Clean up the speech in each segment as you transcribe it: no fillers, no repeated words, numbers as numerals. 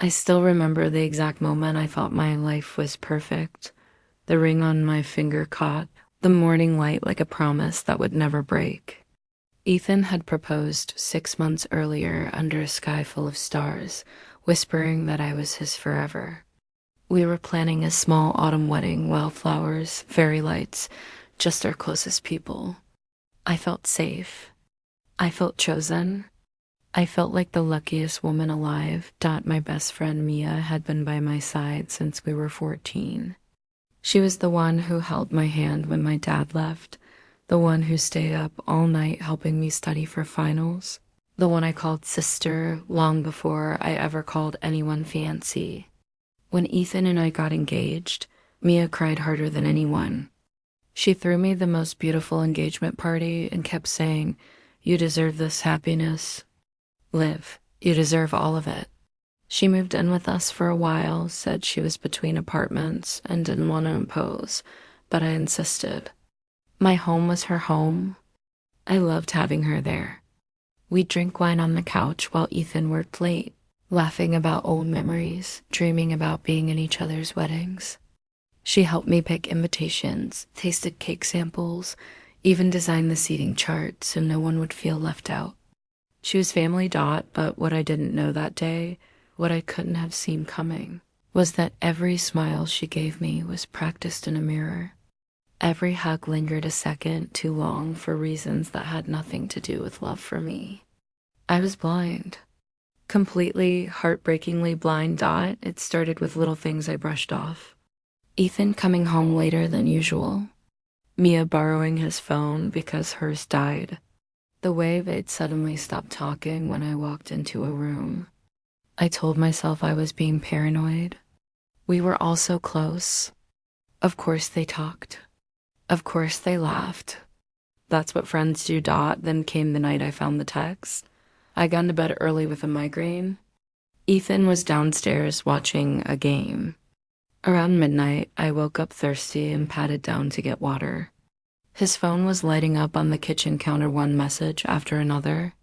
I still remember the exact moment I thought my life was perfect. The ring on my finger caught, the morning light like a promise that would never break. Ethan had proposed 6 months earlier under a sky full of stars, whispering that I was his forever. We were planning a small autumn wedding, wildflowers, fairy lights, just our closest people. I felt safe. I felt chosen. I felt like the luckiest woman alive. My best friend Mia had been by my side since we were 14. She was the one who held my hand when my dad left, the one who stayed up all night helping me study for finals, the one I called sister long before I ever called anyone fiancée. When Ethan and I got engaged, Mia cried harder than anyone. She threw me the most beautiful engagement party and kept saying, "You deserve this happiness. Live. You deserve all of it." She moved in with us for a while, said she was between apartments and didn't want to impose, but I insisted. My home was her home. I loved having her there. We'd drink wine on the couch while Ethan worked late, laughing about old memories, dreaming about being in each other's weddings. She helped me pick invitations, tasted cake samples, even designed the seating chart so no one would feel left out. She was family. But what I didn't know that day, what I couldn't have seen coming, was that every smile she gave me was practiced in a mirror. Every hug lingered a second too long for reasons that had nothing to do with love for me. I was blind. Completely, heartbreakingly blind. It started with little things I brushed off. Ethan coming home later than usual. Mia borrowing his phone because hers died. The way they'd suddenly stop talking when I walked into a room. I told myself I was being paranoid. We were all so close. Of course they talked. Of course they laughed. That's what friends do. Then came the night I found the text. I got to bed early with a migraine. Ethan was downstairs watching a game. Around midnight, I woke up thirsty and patted down to get water. His phone was lighting up on the kitchen counter, one message after another.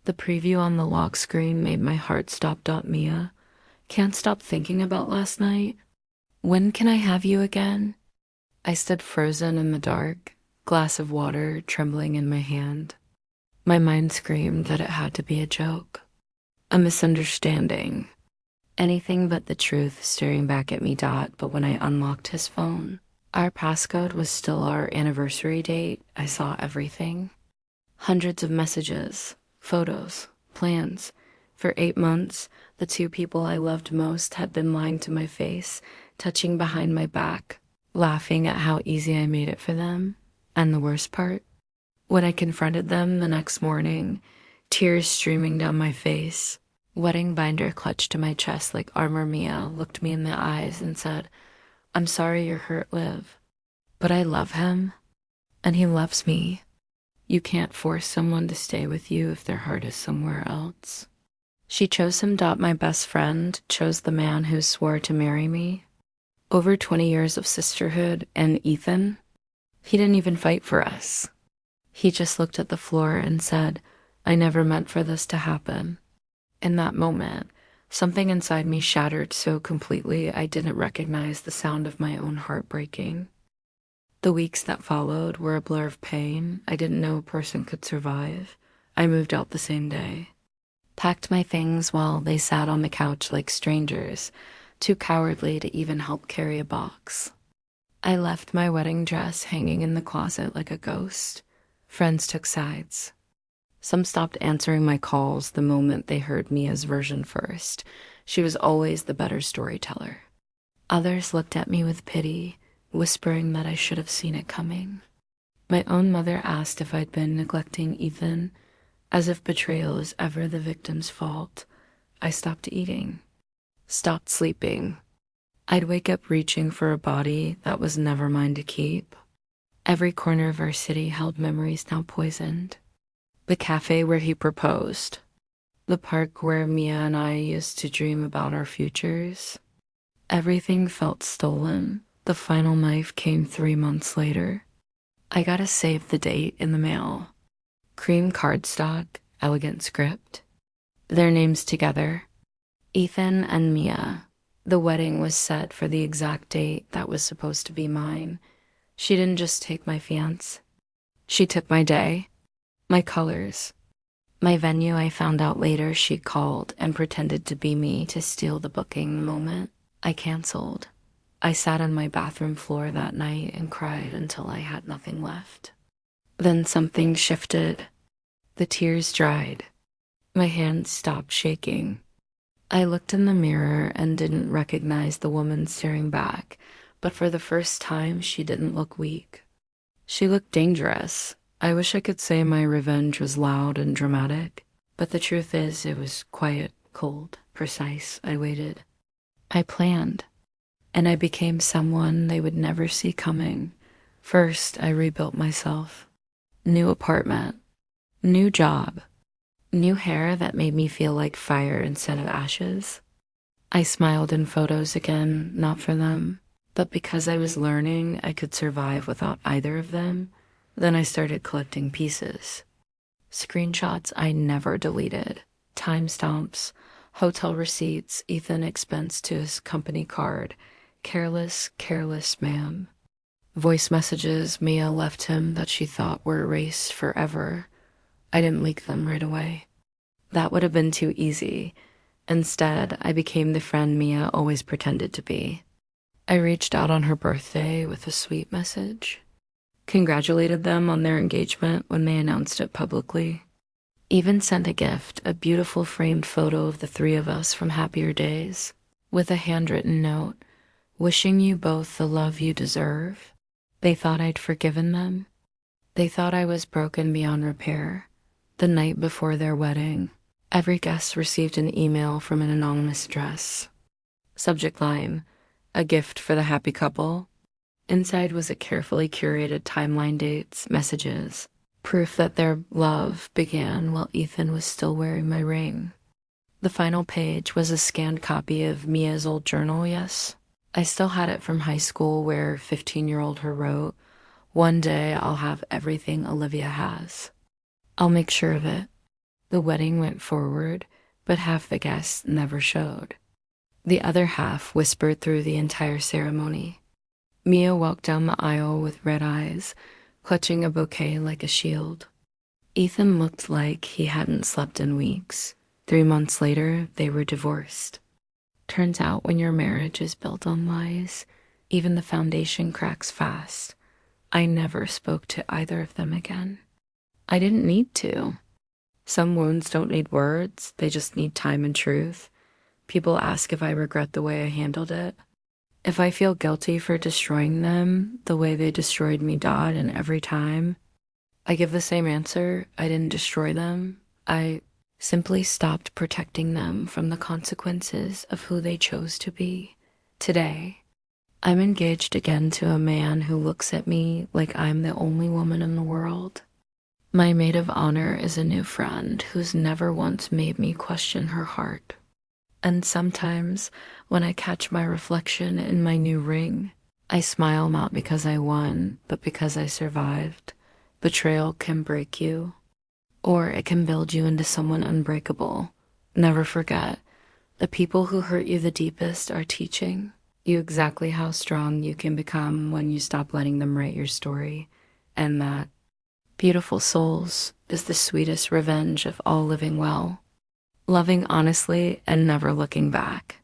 The preview on the lock screen made my heart stop. Mia, can't stop thinking about last night. When can I have you again? I stood frozen in the dark, glass of water trembling in my hand. My mind screamed that it had to be a joke, a misunderstanding, anything but the truth staring back at me. But when I unlocked his phone, our passcode was still our anniversary date. I saw everything. Hundreds of messages, photos, plans. For 8 months, the two people I loved most had been lying to my face, touching behind my back, laughing at how easy I made it for them. And the worst part? When I confronted them the next morning, tears streaming down my face, wedding binder clutched to my chest like armor, Mia looked me in the eyes and said, "I'm sorry you're hurt, Liv, but I love him, and he loves me. You can't force someone to stay with you if their heart is somewhere else." She chose him. My best friend chose the man who swore to marry me. Over 20 years of sisterhood, and Ethan, he didn't even fight for us. He just looked at the floor and said, "I never meant for this to happen." In that moment, something inside me shattered so completely I didn't recognize the sound of my own heart breaking. The weeks that followed were a blur of pain I didn't know a person could survive. I moved out the same day. Packed my things while they sat on the couch like strangers, too cowardly to even help carry a box. I left my wedding dress hanging in the closet like a ghost. Friends took sides. Some stopped answering my calls the moment they heard Mia's version first. She was always the better storyteller. Others looked at me with pity, whispering that I should have seen it coming. My own mother asked if I'd been neglecting Ethan, as if betrayal is ever the victim's fault. I stopped eating, stopped sleeping. I'd wake up reaching for a body that was never mine to keep. Every corner of our city held memories now poisoned. The cafe where he proposed. The park where Mia and I used to dream about our futures. Everything felt stolen. The final knife came 3 months later. I got a save the date in the mail. Cream cardstock, elegant script. Their names together. Ethan and Mia. The wedding was set for the exact date that was supposed to be mine. She didn't just take my fiancé. She took my day, my colors, my venue. I found out later she called and pretended to be me to steal the booking the moment I canceled. I sat on my bathroom floor that night and cried until I had nothing left. Then something shifted. The tears dried. My hands stopped shaking. I looked in the mirror and didn't recognize the woman staring back, but for the first time, she didn't look weak. She looked dangerous. I wish I could say my revenge was loud and dramatic, but the truth is it was quiet, cold, precise. I waited. I planned, and I became someone they would never see coming. First, I rebuilt myself. New apartment, new job, new hair that made me feel like fire instead of ashes. I smiled in photos again, not for them, but because I was learning I could survive without either of them. Then I started collecting pieces. Screenshots I never deleted, timestamps, hotel receipts, Ethan expense to his company card, careless, careless ma'am. Voice messages Mia left him that she thought were erased forever. I didn't leak them right away. That would have been too easy. Instead, I became the friend Mia always pretended to be. I reached out on her birthday with a sweet message. Congratulated them on their engagement when they announced it publicly. Even sent a gift, a beautiful framed photo of the three of us from happier days, with a handwritten note, wishing you both the love you deserve. They thought I'd forgiven them. They thought I was broken beyond repair. The night before their wedding, every guest received an email from an anonymous address. Subject line, a gift for the happy couple. Inside was a carefully curated timeline, dates, messages, proof that their love began while Ethan was still wearing my ring. The final page was a scanned copy of Mia's old journal, yes. I still had it from high school where 15-year-old her wrote, "One day I'll have everything Olivia has. I'll make sure of it." The wedding went forward, but half the guests never showed. The other half whispered through the entire ceremony. Mia walked down the aisle with red eyes, clutching a bouquet like a shield. Ethan looked like he hadn't slept in weeks. 3 months later, they were divorced. Turns out when your marriage is built on lies, even the foundation cracks fast. I never spoke to either of them again. I didn't need to. Some wounds don't need words, they just need time and truth. People ask if I regret the way I handled it. If I feel guilty for destroying them the way they destroyed me, Dodd, and every time, I give the same answer. I didn't destroy them. I simply stopped protecting them from the consequences of who they chose to be. Today, I'm engaged again to a man who looks at me like I'm the only woman in the world. My maid of honor is a new friend who's never once made me question her heart. And sometimes, when I catch my reflection in my new ring, I smile not because I won, but because I survived. Betrayal can break you, or it can build you into someone unbreakable. Never forget, the people who hurt you the deepest are teaching you exactly how strong you can become when you stop letting them write your story, and that beautiful souls is the sweetest revenge of all living well. Loving honestly and never looking back.